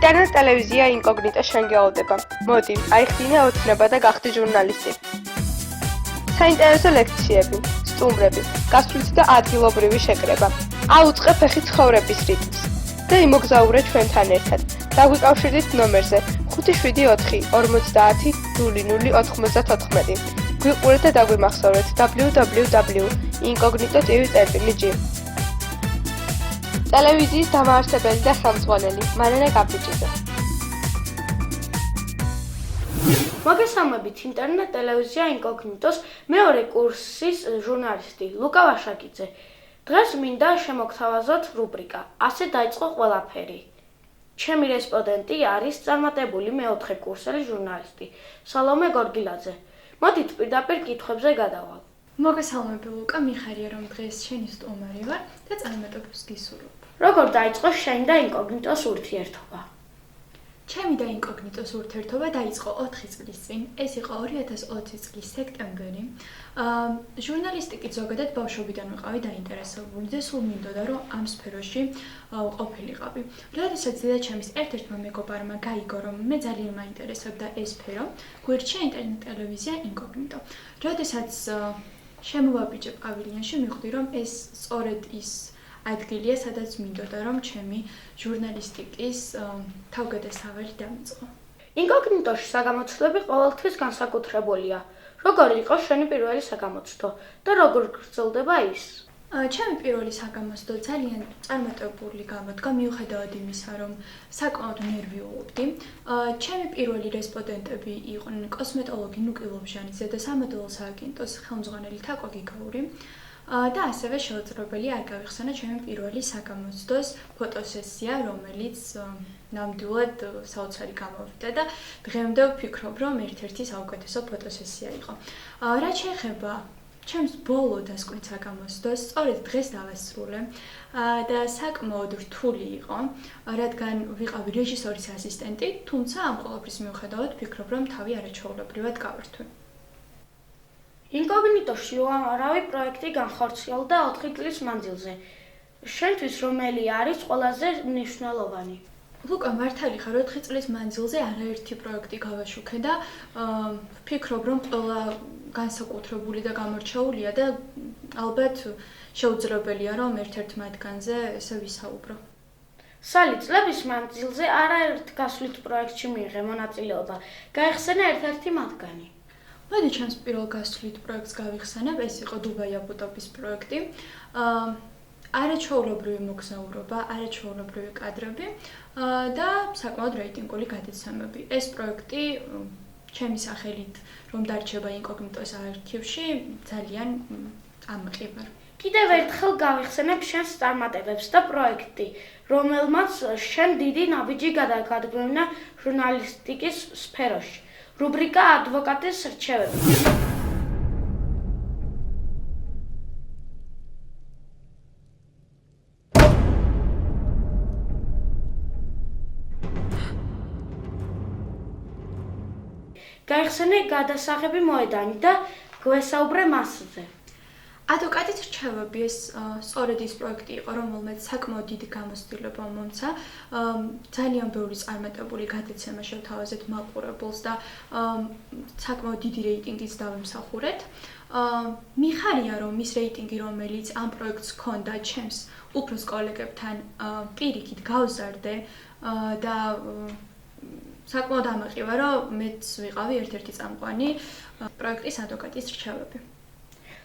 ინტერნეტ ტელევიზია ინკოგნიტო შენ გეოლდება. მოდი, აიხდინე ოცნება და გახდი ჟურნალისტი. საინტერესო ლექციები, სტუმრები, გასვლითი და ადგილობრივი შეკრება. აუწყე ფეხი ცხოვრების რიტმს და იმოგზაურე ჩვენთან ერთად. დაგვიკავშირდით ნომერზე 574500094. გვიყურეთ და დაგვიმახსოვრეთ www.incognito.tv.gr. ტელევიზიის დამაარსებელი და ხელმძღვანელი მარიანა კაპიჭიძე. მოგესალმებით ინტერნეტ ტელევიზია ინკოგნიტოს მეორე კურსის ჟურნალისტი ლუკა ვაშაკიძე. დღეს მინდა შემოგთავაზოთ რუბრიკა ასე დაიწყო ყველაფერი. ჩემი რესპონდენტი არის წარმატებული მეოთხე კურსელი ჟურნალისტი სალომე გორგილაძე. მოდით პირდაპირ კითხვებზე გადავალ. მოგესალმები ლუკა, მიხარია რომ დღეს შენი სტუმარი ვარ და წარმატებას გისურვებ. როგორ დაიწყო შენი და ინკოგნიტოს ურთიერთობა? ჩემი და ინკოგნიტოს ურთიერთობა დაიწყო 4 წლის წინ. ეს იყო 2020 წლის სექტემბერი. ჟურნალისტიკით ზოგადად ბავშვობიდან ვიყავი დაინტერესებული და სულ მინდოდა რომ ამ სფეროში ყოფილიყავი. როდესაც დედაჩემის ერთ-ერთმა მეგობარმა გაიგო რომ მე ძალიან მაინტერესებდა ეს სფერო, გვირჩია ინტერნეტ ტელევიზია ინკოგნიტო. როდესაც შემოვაბიჯე პავილიონში, მივხვდი რომ ეს სწორედ ის ადგილია, სადაც მინდოდა რომ ჩემი ჟურნალისტიკის თავგადასავალი დამიწყო. ინკოგნიტოში საგამოცდოები ყოველთვის განსაკუთრებულია. როგორი იყო შენი პირველი საგამოცდო და როგორ გრძელდება ის? ჩემი პირველი საგამოცდო ძალიან წარმატებული გამოდგა, მიუხედავად იმისა, რომ საკმაოდ ნერვიულობდი. ჩემი პირველი რესპონდენტები იყვნენ კოსმეტოლოგი ნუკი ლობჟანიძე და სამოდელო სააგენტოს ხელმძღვანელი თაკვა გიგაური. და ასევე შეუძლებელი არ გავიხსენა ჩემი პირველი საგამოცდოს ფოტოსესია, რომელიც ნამდვილად საოცარი გამოვიდა და დღემდე ვფიქრობ, რომ ერთ-ერთი საუკეთესო ფოტოსესია იყო. რაც შეეხება ჩემს ბოლო დასკვნით საგამოცდოს, სწორედ დღეს დავასრულე და საკმაოდ რთული იყო, რადგან ვიყავი რეჟისორის ასისტენტი, თუმცა ამ ყველაფრის მიუხედავად ვფიქრობ, რომ თავი არაჩვეულებრივად გავართვე. ინკოგნიტოში უამრავი პროექტი განხორციელდა 4 წლის მანძილზე. შენთვის რომელი არის ყველაზე მნიშვნელოვანი? ლუკა, მართალი ხარ, 4 წლის მანძილზე არაერთი პროექტი გავაშუქე და ვფიქრობ, რომ ყველა განსაკუთრებული და გამორჩეულია და ალბათ შეუძლებელია, რომ ერთ-ერთ მათგანზე ესე ვისაუბრო. სალი, წლების მანძილზე არაერთ გასვლით პროექტში მიიღე მონაწილეობა. გაიხსენე ერთ-ერთი მათგანი. მოდი ჩემს პირველ გასვლით პროექტს გავიხსენებ, ეს იყო დუბაი აბუდაბის პროექტი. არაჩვეულებრივი მოგზაურობა, არაჩვეულებრივი კადრები და საკმაოდ რეიტინგული გადაცემები. ეს პროექტი ჩემი სახელით რომ დარჩება ინკოგნიტოს არქივში ძალიან ამყივარ. კიდევ ერთხელ გავიხსენებ შენს წარმატებებს და პროექტი, რომელმაც შენ დიდი ნაბიჯი გადაგადგმევნა ჟურნალისტიკის სფეროში. რუბრიკა ადვოკატის რჩევები. გაიხსენე გადასაღები მოედანი და გვესაუბრე მასზე. ადვოკატის რჩევები ეს სწორედ ის პროექტი იყო, რომელმაც საკმაოდ დიდი გამოცდილება მომცა. ძალიან ბევრი წარმატებული გადაცემა შევთავაზეთ მაყურებელს და საკმაოდ დიდი რეიტინგიც დავიმსახურეთ. მიხარია რომ ის რეიტინგი, რომელიც ამ პროექტს ჰქონდა ჩემს უფროს კოლეგებთან პირიქით გავზარდე და საკმაოდ ამაყივა, რომ მეც ვიყავი ერთ-ერთი წამყვანი პროექტის ადვოკატის რჩევები.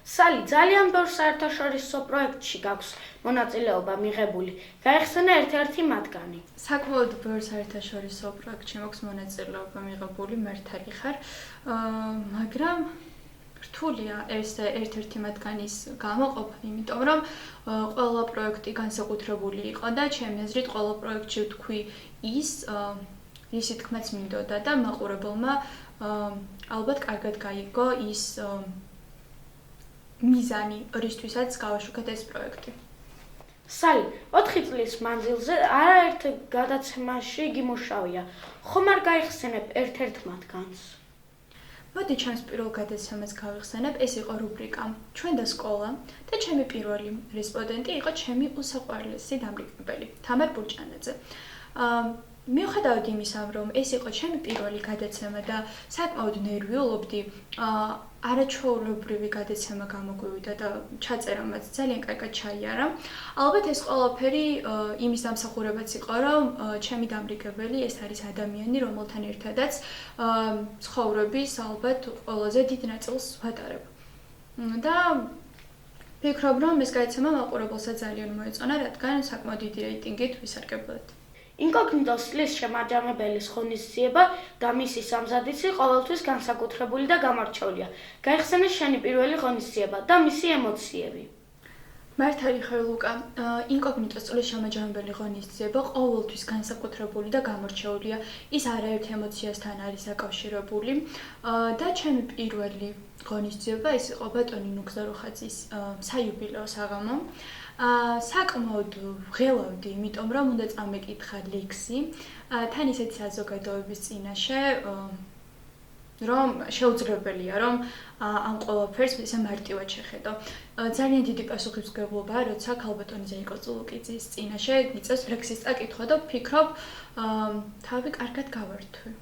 სალი, ძალიან ბევრ საერთაშორისო პროექტში გაქვს მონაწილეობა მიღებული. გაიხსენე ერთ-ერთი მათგანი. საკმაოდ ბევრ საერთაშორისო პროექტში მაქვს მონაწილეობა მიღებული, მართალი ხარ, მაგრამ რთულია ეს ერთ-ერთი მათგანის გამოყოფა, იმიტომ რომ ყველა პროექტი განსაკუთრებული იყო და ჩემი აზრით ყველა პროექტში ვთქვი ისი თქმაც მინდოდა და მაყურებელმა ალბათ კარგად გაიგო ის მიზანი, რისთვისაც გავაშუქეთ ეს პროექტი. სალი, 4 წლის მანძილზე არაერთ გადაცემაში გიმუშავია. ხომ არ გაიხსენებ ერთ-ერთ მათგანს? მოდი ჩემს პირველ გადაცემას გავიხსენებ, ეს იყო რუბრიკა ჩვენ და სკოლა და ჩემი პირველი რესპონდენტი იყო ჩემი უსაყვარლესი დამრიგებელი თამარ ბურჭანაძე. მიუხედავად იმისა, რომ ეს იყო ჩემი პირველი გადაცემა და საკმაოდ ნერვიულობდი, არაჩვეულებრივი გადაცემა გამოგვივიდა და ჩაწერამაც ძალიან კარგად ჩაიარა. ალბათ ეს ყველაფერი იმის დამსახურებაც იყო, რომ ჩემი დამრიგებელი ეს არის ადამიანი, რომელთან ერთადაც ცხოვრების ალბათ ყველაზე დიდ ნაწილს ვატარებ. და ვფიქრობ, რომ ეს გადაცემა მაყურებელსაც ძალიან მოეწონა, რადგან საკმაოდ დიდი რეიტინგით ვისარგებლეთ. ინკოგნიტოს შემაჯამებელი ღონისძიება და მისი სამზადისი ყოველთვის განსაკუთრებული და გამორჩეულია. გაიხსენე შენი პირველი ღონისძიება და მისი ემოციები. მართალი ხარ ლუკა, ინკოგნიტოს შემაჯამებელი ღონისძიება ყოველთვის განსაკუთრებული და გამორჩეულია. ის არაერთ ემოციასთან არის დაკავშირებული და ჩემი პირველი ღონისძიება ის იყო ბატონი ნუგზარუხაძის საიუბილეო საღამო. საკმაოდ ვღელავდი, იმიტომ რომ უნდა წამეკითხა ლექსი თან ისეთი საზოგადოების წინაშე, რომ შეუძლებელია, რომ ამ ყველაფერს ისე მარტივად შეხედო. ძალიან დიდი პასუხისმგებლობაა, როცა ქალბატონი ზეიკო წულუკიძის წინაშე იწევს ლექსის წაკითხვა და ვფიქრობ, თავი კარგად გავართვი.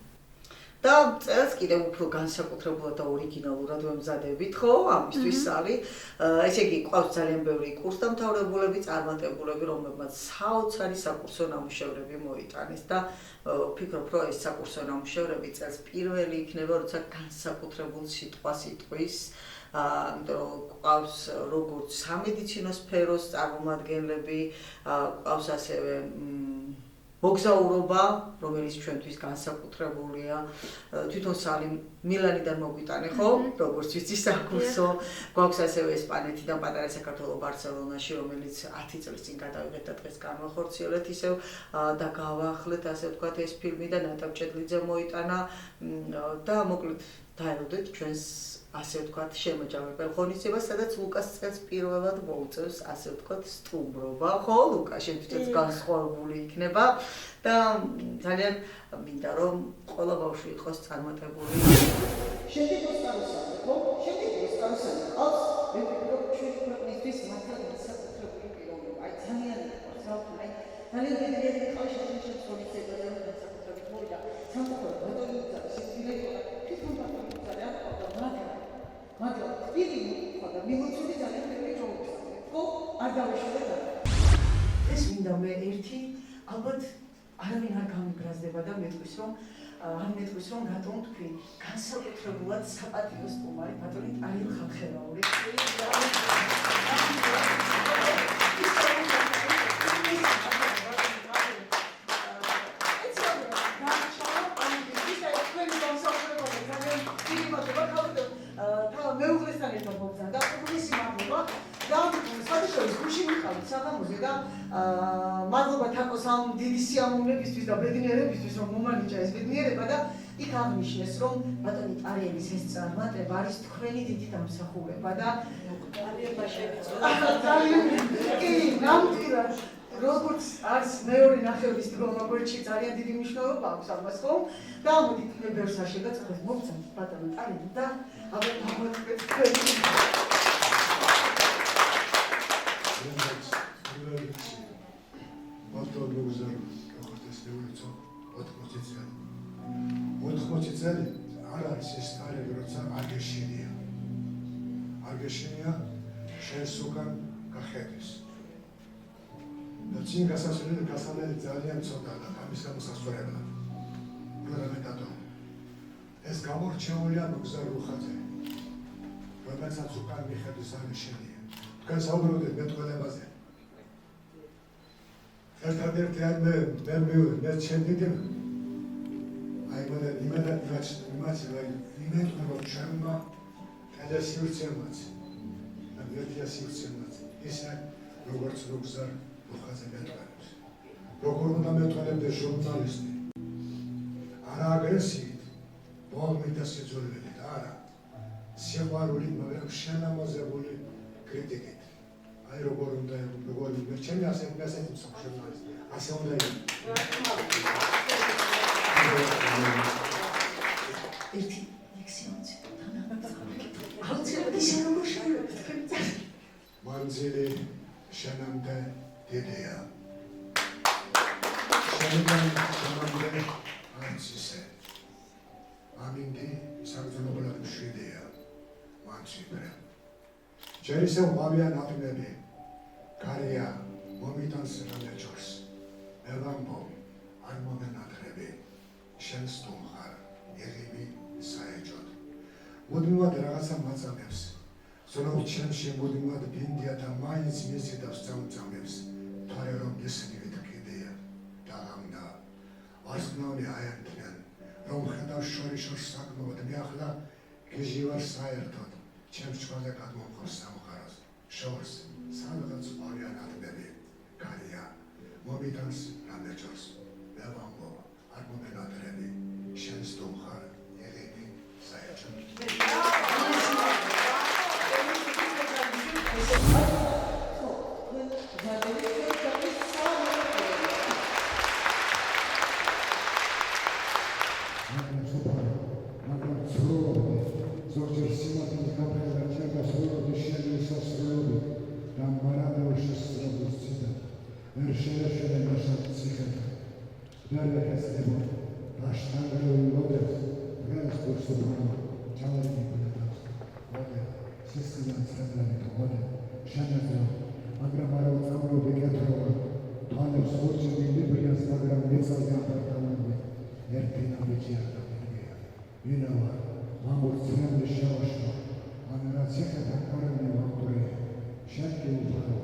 და წელს კიდევ უფრო განსაკუთრებულად და ორიგინალურად ვემზადებით, ხო, ამისთვის სალი. ესე იგი, ყავს ძალიან ბევრი კურსდამთავრებულები, წარმატებულები, რომლებმაც საოცარი საკურსო ნამუშევრები მოიტანეს და ვფიქრობ, რომ ეს საკურსო ნამუშევრები წელს პირველი იქნება, როცა განსაკუთრებულ სიტყვას იტყვის. იმიტომ რომ ყავს როგორც სამედიცინო სფეროს წარმომადგენლები, ყავს ასევე მოგზაურობა, რომელიც ჩვენთვის განსაკუთრებულია. თვითონ სალი მილანიდან მოგვიტანე, ხო? როგორც ვიცი საკურსო. გვაქვს ასევე ესპანეთიდან პატარა საქართველო ბარსელონაში, რომელიც 10 წლის წინ გადავიღეთ და დღეს განვახორციელეთ ისევ და გავაახლეთ, ასე ვთქვათ, ეს ფილმი და ნატა ჭედლიძე მოიტანა და მოკლედ დაელოდეთ ჩვენს ასე ვთქვათ, შემაჯამებელ ღონისძიებას, სადაც ლუკას წელს პირველად მოუწევს, ასე ვთქვათ, სტუმრობა, ხო, ლუკა, შენ თვითონაც განსხვავებული იქნება და ძალიან მინდა რომ ყველა ბავშვი იყოს წარმატებული. შემდეგ ოსკაროსანი, ხო? შემდეგ ოსკაროსანი ყავს, მე ვფიქრობ, ჩვენი ქვეყნისთვის მართლა განსაკუთრებული პიროვნება. აი, ძალიან მიყვარს, რა ვთქვა, აი, ძალიან დიდი ყავს შეშეშებს ღონისძიება და განსაკუთრებით მოვიდა. სამწუხაროდ ბატონი შეგვიძლია იყო თვითონ ბატონი ძალიან მაგრამ დიდი ხოდა მიმოწვდი ძალიან ბევრი ჯობია. ხო, არ დავეშალეთ. ეს მინდა მე ერთი ალბათ არავინ არ გამიგრაზდება და მეტყვის რომ რატომ თქვი განსაკუთრებულად საპატიო სტუმარი ბატონი ტარიელ ხალხელაური. მეუღლესთან ერთად მოგზაურობ და უგულისი მადლობა და საერთოდ გუში მიყავით საღამოზე და მადლობა თაკოს ამ დიდი სიამოვნებისთვის და ბედნიერებისთვის რომ მომანიჭა ეს ბედნიერება და იქ აღნიშნეს რომ ბატონი ტარიელის ეს წარმატება არის თქვენი დიდი დამსახურება და ტარიელმა შევიწოდა კი ნამდვილად როგორც არის მეორე ნახევრის დრო როგორში ძალიან დიდი მნიშვნელობა აქვს ამას ხო და მოდით მე ბევრს არ შეგაწყვეტ მოგცემ ბატონო ტარიელი და ალბათ მოგწყვეტ თქვენი ბატონო გუზარ ხოთეს მეუწო 80 წელი 80 წელი არ არის ეს ტარიელი როცა აგეშენია შენს უკან გახედის და წინ გასასვლელი ძალიან ცოტაა ამის გამოსასწორებლად. რამეთადო ეს გამორჩეულია მოგზაურუხაძე. რომელსაც უკან მიხედვის აღშენია. თქვენ საუბრობთ მეტყველებაზე. ერთადერთი არ მე ჩემდიდე აი იმედა იმედა ჩემმა გადასიურცემაც და მედიასიურცემაც ისე როგორც მოგზარ ხაზე მეტყველებს. როგორ უნდა მეტყველებდეს ჟურნალისტი? არა აგრესიით, ბოლმით და სიძულვილით, არა. სიყვარულით, მაგრამ შენამოზებული კრიტიკით. აი როგორ უნდა იყო, ჩემი ასეთი ჟურნალისტი, ასე უნდა იყო. ერთი ლექსიონი აუცილებლად შემოშალოთ. მანძილი შენამდე დიდია. შემიდან შემამდე არც ისე. ამინდი საგრძნობლად მშვიდია, მანციფრე. ჯერ ისევ მავია ნათლები, გარია მომიტანს რამეჯორს. მე ვამბობ, არ მომენატრები, შენ სტუმხარ, იღები საეჯოდ. მუდმივად რაღაცა მაწამებს, ზრუნავ ჩემში მუდმივად ბინდია და მაინც მიზიდავს წამწამებს, თორე რომ ისმივით კიდეა, დაღამდა, ვარსკვლავი აერთდნენ, რომ ხედავ შორიშორ საკმაოდ, მე ახლა გიჟი ვარ საერთოდ, ჩემს ჭკუაზე გადმომხარ სამყაროს, შორს, სადღაც ყავია ნათლები, გარია, მომიტანს რამეჯორს. მე ვამბობ, არ მომენატრები, შენ სტუმხარ, იღები საეჯოდ. მაგრამ ცრულობდი, ზოგჯერ სიმართლის გაფრენა ჭირდა სრულობდი შენი სასრულობდი და მარადეულ შესრულებულს ციდა, ვერ შეეშველე მასად ციხეთა. ვერ ვეხესდებო, აშტანგრეული ლოდებს, დღეს გურსუბხანო, ჩავარდი გუნდებს. მოდე, სისხლიან ცრებლებით, მოდე, შენეძრო, მაგრამ არა უწამლობდი კეთრობა, თვალებს ხურჯები ლიბრიას, მაგრამ მიწაზე აფართავები, ერთი ნაბიჯი არ დამიგია. ვინავა, მამულს ცრემლის შევაშვა, ან რა ციხეთა კარემნი ვამტვრე, შენ კი უფარო,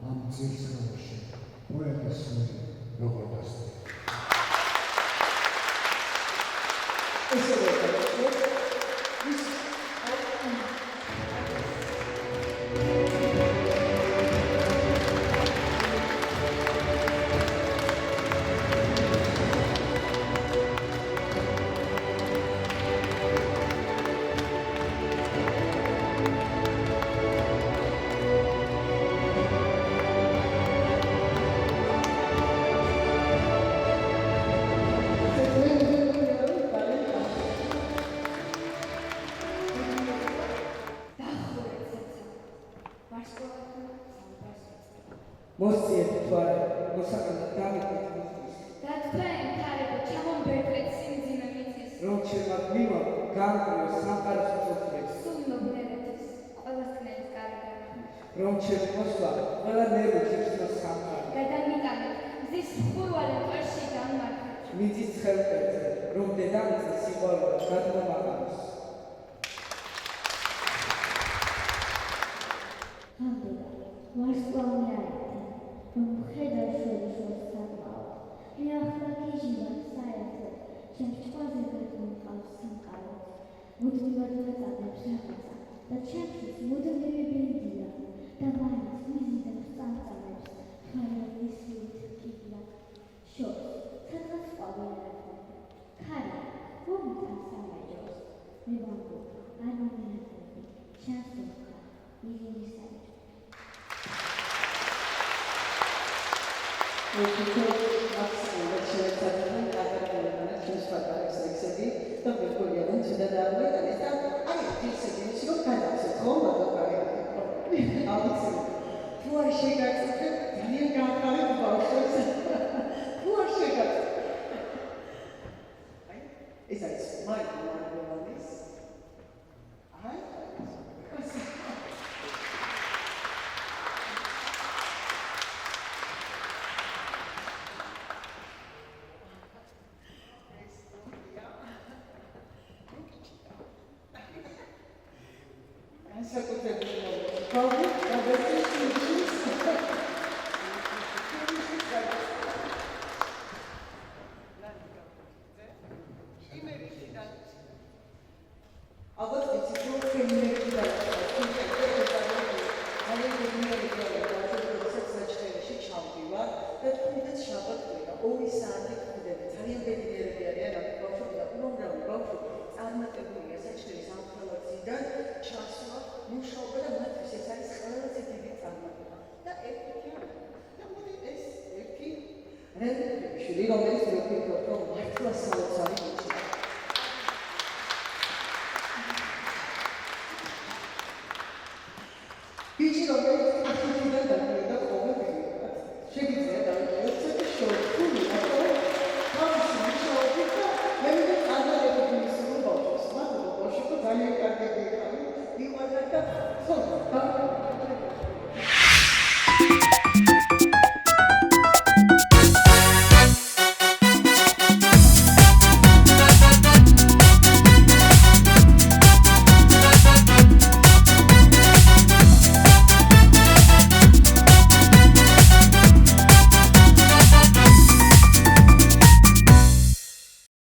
ამ ცირცხალში, პოეტის სული, როგორ დასწრე. მოსიეთ თვარე, მოსაყენად გამიყვეთ მისთვის. და თქვენ, ქალები, ჩამომბერდეთ სიმძიმე მიწის. რომ ჩემად მივა, გამყრიოს სამყაროს მწოწრებს. სულნობნერეთის, ყველასკნელის გარეგანი. რომ ჩემი მოსვლა, ყველა ნერვი ჭირსნოს სამყარო. გადამიტანეთ, მზის ხურვალი მყერში განმარხეთ. მიწის ცხელფერზე, რომ დედამიწის სიყვარული გადმომაყაროს. ამბობა, ვარსკვლავი აერთდა, რომ ხედავ შორიშორ საკმაოდ. მე ახლა გიჟი ვარ საერთოდ, ჩემს ჭკუაზე გადმომყავს სამყაროს. მუდმივად ვაწამებს რაღაცა და ჩემთვის მუდმივი ბინდია და მაინც მიზიდავს წამწამებს, თვალე ისმივით კიდია. შორს, სადღაც ყავი არაფერი, ქარი, მომიტანს სამეჯორს. მე ვამბობ, არ მომენატრები, შენ სტუმხარ, იღები საეჯოდ. Absolut, certamen apertura sus fatales sexedi, dove vogliamo cittadino e sta anche se si non cade se trova da fare. Also, fuori scega che nie gafale di bauschos. Fuori scega. Is that smart one this? She და ხო